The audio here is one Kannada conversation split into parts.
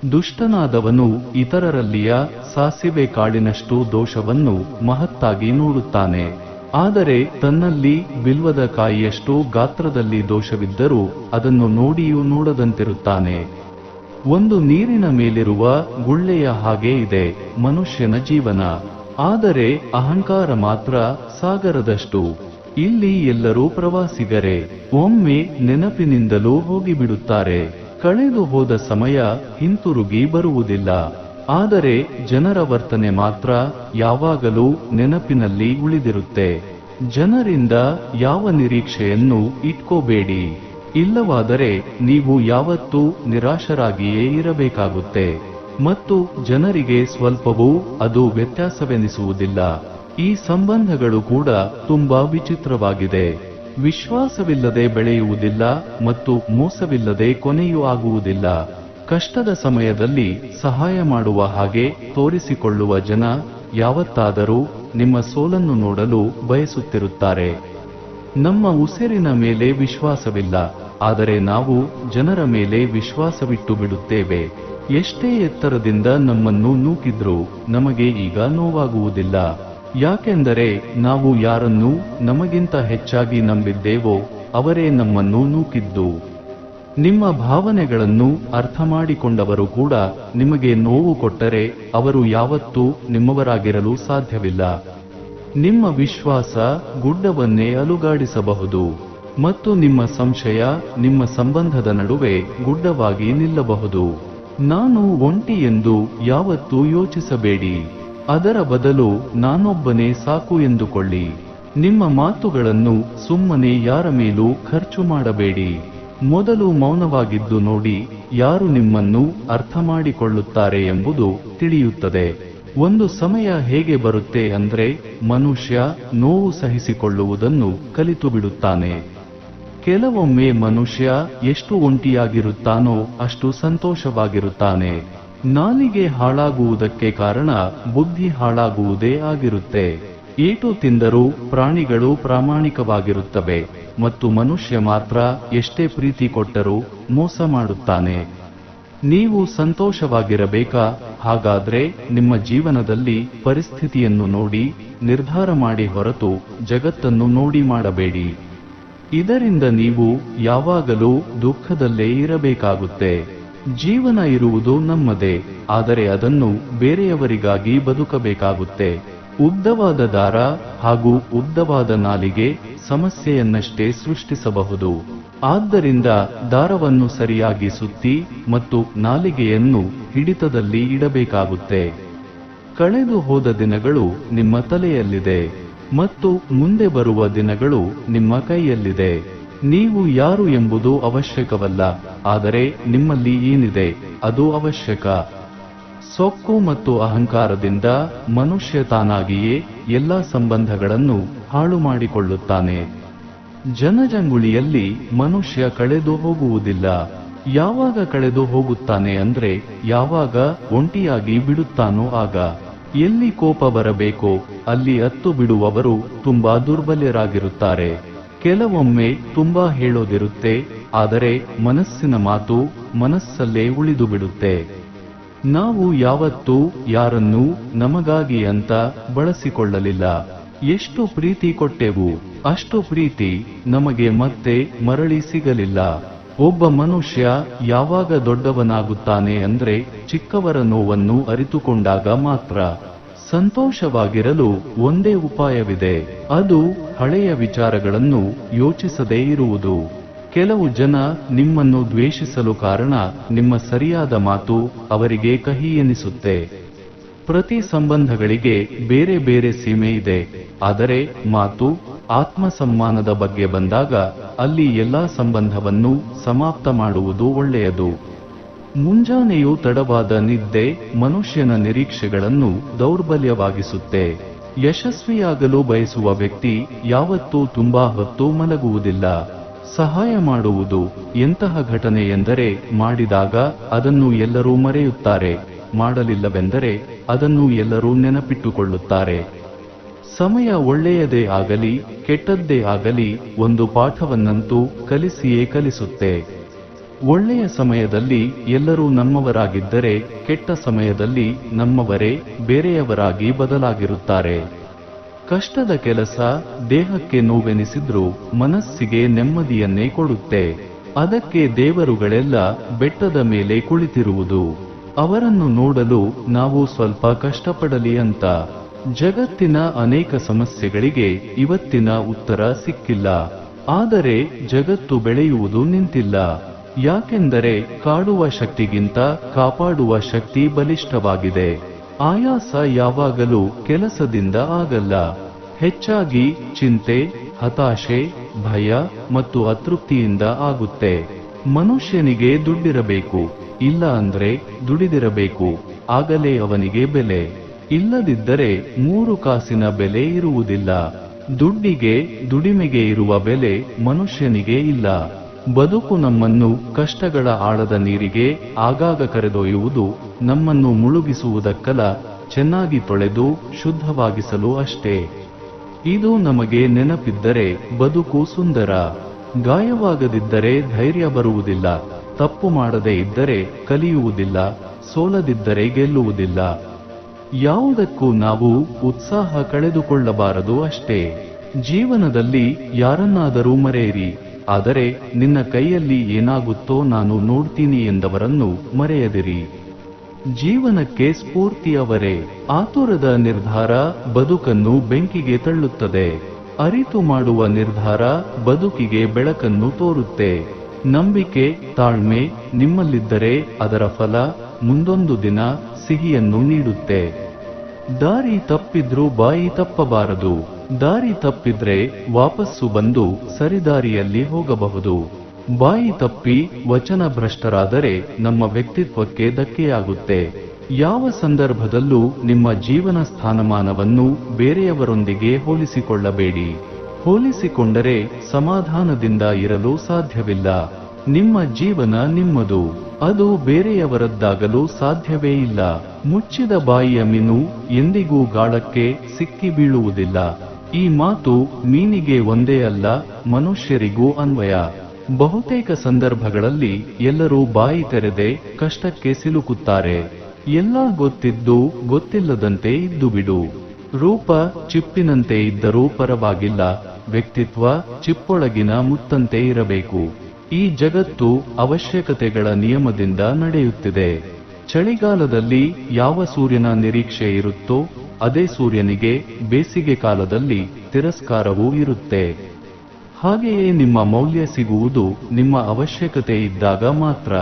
ದುಷ್ಟನಾದವನು ಇತರರಲ್ಲಿಯ ಸಾಸಿವೆ ಕಾಳಿನಷ್ಟು ದೋಷವನ್ನು ಮಹತ್ತಾಗಿ ನೋಡುತ್ತಾನೆ. ಆದರೆ ತನ್ನಲ್ಲಿ ಬಿಲ್ವದ ಕಾಯಿಯಷ್ಟು ಗಾತ್ರದಲ್ಲಿ ದೋಷವಿದ್ದರೂ ಅದನ್ನು ನೋಡಿಯೂ ನೋಡದಂತಿರುತ್ತಾನೆ. ಒಂದು ನೀರಿನ ಮೇಲಿರುವ ಗುಳ್ಳೆಯ ಹಾಗೆ ಇದೆ ಮನುಷ್ಯನ ಜೀವನ. ಆದರೆ ಅಹಂಕಾರ ಮಾತ್ರ ಸಾಗರದಷ್ಟು. ಇಲ್ಲಿ ಎಲ್ಲರೂ ಪ್ರವಾಸಿಗರೇ. ಒಮ್ಮೆ ನೆನಪಿನಿಂದಲೂ ಹೋಗಿಬಿಡುತ್ತಾರೆ. ಕಳೆದು ಹೋದ ಸಮಯ ಹಿಂತಿರುಗಿ ಬರುವುದಿಲ್ಲ. ಆದರೆ ಜನರ ವರ್ತನೆ ಮಾತ್ರ ಯಾವಾಗಲೂ ನೆನಪಿನಲ್ಲಿ ಉಳಿದಿರುತ್ತೆ. ಜನರಿಂದ ಯಾವ ನಿರೀಕ್ಷೆಯನ್ನು ಇಟ್ಕೋಬೇಡಿ. ಇಲ್ಲವಾದರೆ ನೀವು ಯಾವತ್ತೂ ನಿರಾಶರಾಗಿಯೇ ಇರಬೇಕಾಗುತ್ತೆ. ಮತ್ತು ಜನರಿಗೆ ಸ್ವಲ್ಪವೂ ಅದು ವ್ಯತ್ಯಾಸವೆನಿಸುವುದಿಲ್ಲ. ಈ ಸಂಬಂಧಗಳು ಕೂಡ ತುಂಬಾ ವಿಚಿತ್ರವಾಗಿದೆ. ವಿಶ್ವಾಸವಿಲ್ಲದೆ ಬೆಳೆಯುವುದಿಲ್ಲ ಮತ್ತು ಮೋಸವಿಲ್ಲದೆ ಕೊನೆಯೂ ಆಗುವುದಿಲ್ಲ. ಕಷ್ಟದ ಸಮಯದಲ್ಲಿ ಸಹಾಯ ಮಾಡುವ ಹಾಗೆ ತೋರಿಸಿಕೊಳ್ಳುವ ಜನ ಯಾವತ್ತಾದರೂ ನಿಮ್ಮ ಸೋಲನ್ನು ನೋಡಲು ಬಯಸುತ್ತಿರುತ್ತಾರೆ. ನಮ್ಮ ಉಸಿರಿನ ಮೇಲೆ ವಿಶ್ವಾಸವಿಲ್ಲ, ಆದರೆ ನಾವು ಜನರ ಮೇಲೆ ವಿಶ್ವಾಸವಿಟ್ಟು ಬಿಡುತ್ತೇವೆ. ಎಷ್ಟೇ ಎತ್ತರದಿಂದ ನಮ್ಮನ್ನು ನೂಕಿದ್ರೂ ನಮಗೆ ಈಗ ನೋವಾಗುವುದಿಲ್ಲ. ಯಾಕೆಂದರೆ ನಾವು ಯಾರನ್ನು ನಮಗಿಂತ ಹೆಚ್ಚಾಗಿ ನಂಬಿದ್ದೇವೋ ಅವರೇ ನಮ್ಮನ್ನು ನೂಕಿದ್ದು. ನಿಮ್ಮ ಭಾವನೆಗಳನ್ನು ಅರ್ಥಮಾಡಿಕೊಂಡವರು ಕೂಡ ನಿಮಗೆ ನೋವು ಕೊಟ್ಟರೆ ಅವರು ಯಾವತ್ತೂ ನಿಮ್ಮವರಾಗಿರಲು ಸಾಧ್ಯವಿಲ್ಲ. ನಿಮ್ಮ ವಿಶ್ವಾಸ ಗುಡ್ಡವನ್ನೇ ಅಲುಗಾಡಿಸಬಹುದು ಮತ್ತು ನಿಮ್ಮ ಸಂಶಯ ನಿಮ್ಮ ಸಂಬಂಧದ ನಡುವೆ ಗುಡ್ಡವಾಗಿ ನಿಲ್ಲಬಹುದು. ನಾನು ಒಂಟಿ ಎಂದು ಯಾವತ್ತೂ ಯೋಚಿಸಬೇಡಿ. ಅದರ ಬದಲು ನಾನೊಬ್ಬನೇ ಸಾಕು ಎಂದುಕೊಳ್ಳಿ. ನಿಮ್ಮ ಮಾತುಗಳನ್ನು ಸುಮ್ಮನೆ ಯಾರ ಮೇಲೂ ಖರ್ಚು ಮಾಡಬೇಡಿ. ಮೊದಲು ಮೌನವಾಗಿದ್ದು ನೋಡಿ, ಯಾರು ನಿಮ್ಮನ್ನು ಅರ್ಥ ಮಾಡಿಕೊಳ್ಳುತ್ತಾರೆ ಎಂಬುದು ತಿಳಿಯುತ್ತದೆ. ಒಂದು ಸಮಯ ಹೇಗೆ ಬರುತ್ತೆ ಅಂದ್ರೆ ಮನುಷ್ಯ ನೋವು ಸಹಿಸಿಕೊಳ್ಳುವುದನ್ನು ಕಲಿತು ಬಿಡುತ್ತಾನೆ. ಕೆಲವೊಮ್ಮೆ ಮನುಷ್ಯ ಎಷ್ಟು ಒಂಟಿಯಾಗಿರುತ್ತಾನೋ ಅಷ್ಟು ಸಂತೋಷವಾಗಿರುತ್ತಾನೆ. ನಾಲಿಗೆ ಹಾಳಾಗುವುದಕ್ಕೆ ಕಾರಣ ಬುದ್ಧಿ ಹಾಳಾಗುವುದೇ ಆಗಿರುತ್ತೆ. ಏಟು ತಿಂದರೂ ಪ್ರಾಣಿಗಳು ಪ್ರಾಮಾಣಿಕವಾಗಿರುತ್ತವೆ ಮತ್ತು ಮನುಷ್ಯ ಮಾತ್ರ ಎಷ್ಟೇ ಪ್ರೀತಿ ಕೊಟ್ಟರೂ ಮೋಸ ಮಾಡುತ್ತಾನೆ. ನೀವು ಸಂತೋಷವಾಗಿರಬೇಕಾ? ಹಾಗಾದ್ರೆ ನಿಮ್ಮ ಜೀವನದಲ್ಲಿ ಪರಿಸ್ಥಿತಿಯನ್ನು ನೋಡಿ ನಿರ್ಧಾರ ಮಾಡಿ ಹೊರತು ಜಗತ್ತನ್ನು ನೋಡಿ ಮಾಡಬೇಡಿ. ಇದರಿಂದ ನೀವು ಯಾವಾಗಲೂ ದುಃಖದಲ್ಲೇ ಇರಬೇಕಾಗುತ್ತೆ. ಜೀವನ ಇರುವುದು ನಮ್ಮದೇ, ಆದರೆ ಅದನ್ನು ಬೇರೆಯವರಿಗಾಗಿ ಬದುಕಬೇಕಾಗುತ್ತೆ. ಉದ್ದವಾದ ದಾರ ಹಾಗೂ ಉದ್ದವಾದ ನಾಲಿಗೆ ಸಮಸ್ಯೆಯನ್ನಷ್ಟೇ ಸೃಷ್ಟಿಸಬಹುದು. ಆದ್ದರಿಂದ ದಾರವನ್ನು ಸರಿಯಾಗಿ ಸುತ್ತಿ ಮತ್ತು ನಾಲಿಗೆಯನ್ನು ಹಿಡಿತದಲ್ಲಿ ಇಡಬೇಕಾಗುತ್ತೆ. ಕಳೆದು ಹೋದ ದಿನಗಳು ನಿಮ್ಮ ತಲೆಯಲ್ಲಿದೆ ಮತ್ತು ಮುಂದೆ ಬರುವ ದಿನಗಳು ನಿಮ್ಮ ಕೈಯಲ್ಲಿದೆ. ನೀವು ಯಾರು ಎಂಬುದು ಅವಶ್ಯಕವಲ್ಲ, ಆದರೆ ನಿಮ್ಮಲ್ಲಿ ಏನಿದೆ ಅದು ಅವಶ್ಯಕ. ಸೊಕ್ಕು ಮತ್ತು ಅಹಂಕಾರದಿಂದ ಮನುಷ್ಯ ತಾನಾಗಿಯೇ ಎಲ್ಲ ಸಂಬಂಧಗಳನ್ನು ಹಾಳು ಮಾಡಿಕೊಳ್ಳುತ್ತಾನೆ. ಜನಜಂಗುಳಿಯಲ್ಲಿ ಮನುಷ್ಯ ಕಳೆದು ಹೋಗುವುದಿಲ್ಲ. ಯಾವಾಗ ಕಳೆದು ಹೋಗುತ್ತಾನೆ ಅಂದ್ರೆ ಯಾವಾಗ ಒಂಟಿಯಾಗಿ ಬಿಡುತ್ತಾನೋ ಆಗ. ಎಲ್ಲಿ ಕೋಪ ಬರಬೇಕೋ ಅಲ್ಲಿ ಅತ್ತು ಬಿಡುವವರು ತುಂಬಾ ದುರ್ಬಲರಾಗಿರುತ್ತಾರೆ. ಕೆಲವೊಮ್ಮೆ ತುಂಬಾ ಹೇಳೋದಿರುತ್ತೆ, ಆದರೆ ಮನಸ್ಸಿನ ಮಾತು ಮನಸ್ಸಲ್ಲೇ ಉಳಿದು ಬಿಡುತ್ತೆ. ನಾವು ಯಾವತ್ತೂ ಯಾರನ್ನೂ ನಮಗಾಗಿ ಅಂತ ಬಳಸಿಕೊಳ್ಳಲಿಲ್ಲ. ಎಷ್ಟು ಪ್ರೀತಿ ಕೊಟ್ಟೆವು ಅಷ್ಟು ಪ್ರೀತಿ ನಮಗೆ ಮತ್ತೆ ಮರಳಿ ಸಿಗಲಿಲ್ಲ. ಒಬ್ಬ ಮನುಷ್ಯ ಯಾವಾಗ ದೊಡ್ಡವನಾಗುತ್ತಾನೆ ಅಂದ್ರೆ ಚಿಕ್ಕವರ ನೋವನ್ನು ಅರಿತುಕೊಂಡಾಗ ಮಾತ್ರ. ಸಂತೋಷವಾಗಿರಲು ಒಂದೇ ಉಪಾಯವಿದೆ, ಅದು ಹಳೆಯ ವಿಚಾರಗಳನ್ನು ಯೋಚಿಸದೇ ಇರುವುದು. ಕೆಲವು ಜನ ನಿಮ್ಮನ್ನು ದ್ವೇಷಿಸಲು ಕಾರಣ ನಿಮ್ಮ ಸರಿಯಾದ ಮಾತು ಅವರಿಗೆ ಕಹಿ ಎನಿಸುತ್ತೆ. ಪ್ರತಿ ಸಂಬಂಧಗಳಿಗೆ ಬೇರೆ ಬೇರೆ ಸೀಮೆ ಇದೆ, ಆದರೆ ಮಾತು ಆತ್ಮಸಮ್ಮಾನದ ಬಗ್ಗೆ ಬಂದಾಗ ಅಲ್ಲಿ ಎಲ್ಲಾ ಸಂಬಂಧವನ್ನು ಸಮಾಪ್ತ ಮಾಡುವುದು ಒಳ್ಳೆಯದು. ಮುಂಜಾನೆಯು ತಡವಾದ ನಿದ್ದೆ ಮನುಷ್ಯನ ನಿರೀಕ್ಷೆಗಳನ್ನು ದೌರ್ಬಲ್ಯವಾಗಿಸುತ್ತೆ. ಯಶಸ್ವಿಯಾಗಲು ಬಯಸುವ ವ್ಯಕ್ತಿ ಯಾವತ್ತೂ ತುಂಬಾ ಹೊತ್ತು ಮಲಗುವುದಿಲ್ಲ. ಸಹಾಯ ಮಾಡುವುದು ಎಂತಹ ಘಟನೆ ಎಂದರೆ ಮಾಡಿದಾಗ ಅದನ್ನು ಎಲ್ಲರೂ ಮರೆಯುತ್ತಾರೆ, ಮಾಡಲಿಲ್ಲವೆಂದರೆ ಅದನ್ನು ಎಲ್ಲರೂ ನೆನಪಿಟ್ಟುಕೊಳ್ಳುತ್ತಾರೆ. ಸಮಯ ಒಳ್ಳೆಯದೇ ಆಗಲಿ ಕೆಟ್ಟದ್ದೇ ಆಗಲಿ ಒಂದು ಪಾಠವನ್ನಂತೂ ಕಲಿಸಿಯೇ ಕಲಿಸುತ್ತೆ. ಒಳ್ಳೆಯ ಸಮಯದಲ್ಲಿ ಎಲ್ಲರೂ ನಮ್ಮವರಾಗಿದ್ದರೆ ಕೆಟ್ಟ ಸಮಯದಲ್ಲಿ ನಮ್ಮವರೇ ಬೇರೆಯವರಾಗಿ ಬದಲಾಗಿರುತ್ತಾರೆ. ಕಷ್ಟದ ಕೆಲಸ ದೇಹಕ್ಕೆ ನೋವೆನಿಸಿದ್ರೂ ಮನಸ್ಸಿಗೆ ನೆಮ್ಮದಿಯನ್ನೇ ಕೊಡುತ್ತೆ. ಅದಕ್ಕೆ ದೇವರುಗಳೆಲ್ಲ ಬೆಟ್ಟದ ಮೇಲೆ ಕುಳಿತಿರುವುದು, ಅವರನ್ನು ನೋಡಲು ನಾವು ಸ್ವಲ್ಪ ಕಷ್ಟಪಡಲಿ ಅಂತ. ಜಗತ್ತಿನ ಅನೇಕ ಸಮಸ್ಯೆಗಳಿಗೆ ಇವತ್ತಿನ ಉತ್ತರ ಸಿಕ್ಕಿಲ್ಲ. ಆದರೆ ಜಗತ್ತು ಬೆಳೆಯುವುದು ನಿಂತಿಲ್ಲ. ಯಾಕೆಂದರೆ ಕಾಡುವ ಶಕ್ತಿಗಿಂತ ಕಾಪಾಡುವ ಶಕ್ತಿ ಬಲಿಷ್ಠವಾಗಿದೆ. ಆಯಾಸ ಯಾವಾಗಲೂ ಕೆಲಸದಿಂದ ಆಗಲ್ಲ. ಹೆಚ್ಚಾಗಿ ಚಿಂತೆ, ಹತಾಶೆ, ಭಯ ಮತ್ತು ಅತೃಪ್ತಿಯಿಂದ ಆಗುತ್ತೆ. ಮನುಷ್ಯನಿಗೆ ದುಡ್ಡಿರಬೇಕು, ಇಲ್ಲ ಅಂದ್ರೆ ದುಡಿದಿರಬೇಕು, ಆಗಲೇ ಅವನಿಗೆ ಬೆಲೆ. ಇಲ್ಲದಿದ್ದರೆ 3 ಕಾಸಿನ ಬೆಲೆ ಇರುವುದಿಲ್ಲ. ದುಡ್ಡಿಗೆ, ದುಡಿಮೆಗೆ ಇರುವ ಬೆಲೆ ಮನುಷ್ಯನಿಗೆ ಇಲ್ಲ. ಬದುಕು ನಮ್ಮನ್ನು ಕಷ್ಟಗಳ ಆಳದ ನೀರಿಗೆ ಆಗಾಗ ಕರೆದೊಯ್ಯುವುದು ನಮ್ಮನ್ನು ಮುಳುಗಿಸುವುದಕ್ಕಲ್ಲ, ಚೆನ್ನಾಗಿ ತೊಳೆದು ಶುದ್ಧವಾಗಿಸಲು ಅಷ್ಟೇ. ಇದು ನಮಗೆ ನೆನಪಿದ್ದರೆ ಬದುಕು ಸುಂದರ. ಗಾಯವಾಗದಿದ್ದರೆ ಧೈರ್ಯ ಬರುವುದಿಲ್ಲ, ತಪ್ಪು ಮಾಡದೇ ಇದ್ದರೆ ಕಲಿಯುವುದಿಲ್ಲ, ಸೋಲದಿದ್ದರೆ ಗೆಲ್ಲುವುದಿಲ್ಲ. ಯಾವುದಕ್ಕೂ ನಾವು ಉತ್ಸಾಹ ಕಳೆದುಕೊಳ್ಳಬಾರದು ಅಷ್ಟೇ. ಜೀವನದಲ್ಲಿ ಯಾರನ್ನಾದರೂ ಮರೆಯಿರಿ, ಆದರೆ ನಿನ್ನ ಕೈಯಲ್ಲಿ ಏನಾಗುತ್ತೋ ನಾನು ನೋಡ್ತೀನಿ ಎಂದವರನ್ನು ಮರೆಯದಿರಿ. ಜೀವನಕ್ಕೆ ಸ್ಫೂರ್ತಿಯವರೇ. ಆತುರದ ನಿರ್ಧಾರ ಬದುಕನ್ನು ಬೆಂಕಿಗೆ ತಳ್ಳುತ್ತದೆ. ಅರಿತು ಮಾಡುವ ನಿರ್ಧಾರ ಬದುಕಿಗೆ ಬೆಳಕನ್ನು ತೋರುತ್ತೆ. ನಂಬಿಕೆ, ತಾಳ್ಮೆ ನಿಮ್ಮಲ್ಲಿದ್ದರೆ ಅದರ ಫಲ ಮುಂದೊಂದು ದಿನ ಸಿಹಿಯನ್ನು ನೀಡುತ್ತೆ. ದಾರಿ ತಪ್ಪಿದ್ರೂ ಬಾಯಿ ತಪ್ಪಬಾರದು. ದಾರಿ ತಪ್ಪಿದ್ರೆ ವಾಪಸ್ಸು ಬಂದು ಸರಿದಾರಿಯಲ್ಲಿ ಹೋಗಬಹುದು. ಬಾಯಿ ತಪ್ಪಿ ವಚನ ಭ್ರಷ್ಟರಾದರೆ ನಮ್ಮ ವ್ಯಕ್ತಿತ್ವಕ್ಕೆ ಧಕ್ಕೆಯಾಗುತ್ತೆ. ಯಾವ ಸಂದರ್ಭದಲ್ಲೂ ನಿಮ್ಮ ಜೀವನ ಸ್ಥಾನಮಾನವನ್ನು ಬೇರೆಯವರೊಂದಿಗೆ ಹೋಲಿಸಿಕೊಳ್ಳಬೇಡಿ. ಹೋಲಿಸಿಕೊಂಡರೆ ಸಮಾಧಾನದಿಂದ ಇರಲು ಸಾಧ್ಯವಿಲ್ಲ. ನಿಮ್ಮ ಜೀವನ ನಿಮ್ಮದು, ಅದು ಬೇರೆಯವರದ್ದಾಗಲು ಸಾಧ್ಯವೇ ಇಲ್ಲ. ಮುಚ್ಚಿದ ಬಾಯಿಯ ಮೀನು ಎಂದಿಗೂ ಗಾಳಕ್ಕೆ ಸಿಕ್ಕಿ ಬೀಳುವುದಿಲ್ಲ. ಈ ಮಾತು ಮೀನಿಗೆ ಒಂದೇ ಅಲ್ಲ, ಮನುಷ್ಯರಿಗೂ ಅನ್ವಯ. ಬಹುತೇಕ ಸಂದರ್ಭಗಳಲ್ಲಿ ಎಲ್ಲರೂ ಬಾಯಿ ತೆರೆದೇ ಕಷ್ಟಕ್ಕೆ ಸಿಲುಕುತ್ತಾರೆ. ಎಲ್ಲ ಗೊತ್ತಿದ್ದು ಗೊತ್ತಿಲ್ಲದಂತೆ ಇದ್ದು ಬಿಡು. ರೂಪ ಚಿಪ್ಪಿನಂತೆ ಇದ್ದರೂ ಪರವಾಗಿಲ್ಲ, ವ್ಯಕ್ತಿತ್ವ ಚಿಪ್ಪೊಳಗಿನ ಮುತ್ತಂತೆ ಇರಬೇಕು. ಈ ಜಗತ್ತು ಅವಶ್ಯಕತೆಗಳ ನಿಯಮದಿಂದ ನಡೆಯುತ್ತಿದೆ. ಚಳಿಗಾಲದಲ್ಲಿ ಯಾವ ಸೂರ್ಯನ ನಿರೀಕ್ಷೆ ಇರುತ್ತೋ ಅದೇ ಸೂರ್ಯನಿಗೆ ಬೇಸಿಗೆ ಕಾಲದಲ್ಲಿ ತಿರಸ್ಕಾರವೂ ಇರುತ್ತೆ. ಹಾಗೆಯೇ ನಿಮ್ಮ ಮೌಲ್ಯ ಸಿಗುವುದು ನಿಮ್ಮ ಅವಶ್ಯಕತೆ ಇದ್ದಾಗ ಮಾತ್ರ.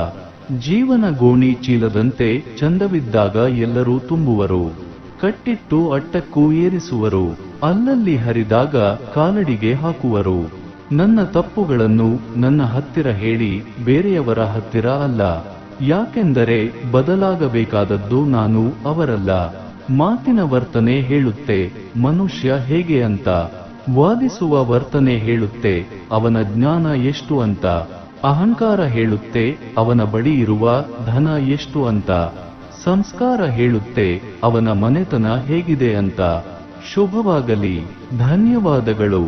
ಜೀವನ ಗೋಣಿ ಚೀಲದಂತೆ ಚಂದವಿದ್ದಾಗ ಎಲ್ಲರೂ ತುಂಬುವರು, ಕಟ್ಟಿಟ್ಟು ಅಟ್ಟಕ್ಕೂ ಏರಿಸುವರು, ಅಲ್ಲಲ್ಲಿ ಹರಿದಾಗ ಕಾಲಡಿಗೆ ಹಾಕುವರು. ನನ್ನ ತಪ್ಪುಗಳನ್ನು ನನ್ನ ಹತ್ತಿರ ಹೇಳಿ, ಬೇರೆಯವರ ಹತ್ತಿರ ಅಲ್ಲ. ಯಾಕೆಂದರೆ ಬದಲಾಗಬೇಕಾದದ್ದು ನಾನು, ಅವರಲ್ಲ. ಮಾತಿನ ವರ್ತನೆ ಹೇಳುತ್ತೆ ಮನುಷ್ಯ ಹೇಗೆ ಅಂತ. ವಾದಿಸುವ ವರ್ತನೆ ಹೇಳುತ್ತೆ ಅವನ ಜ್ಞಾನ ಎಷ್ಟು ಅಂತ. ಅಹಂಕಾರ ಹೇಳುತ್ತೆ ಅವನ ಬಳಿ ಇರುವ ಧನ ಎಷ್ಟು ಅಂತ. ಸಂಸ್ಕಾರ ಹೇಳುತ್ತೆ ಅವನ ಮನೆತನ ಹೇಗಿದೆ ಅಂತ. ಶುಭವಾಗಲಿ. ಧನ್ಯವಾದಗಳು.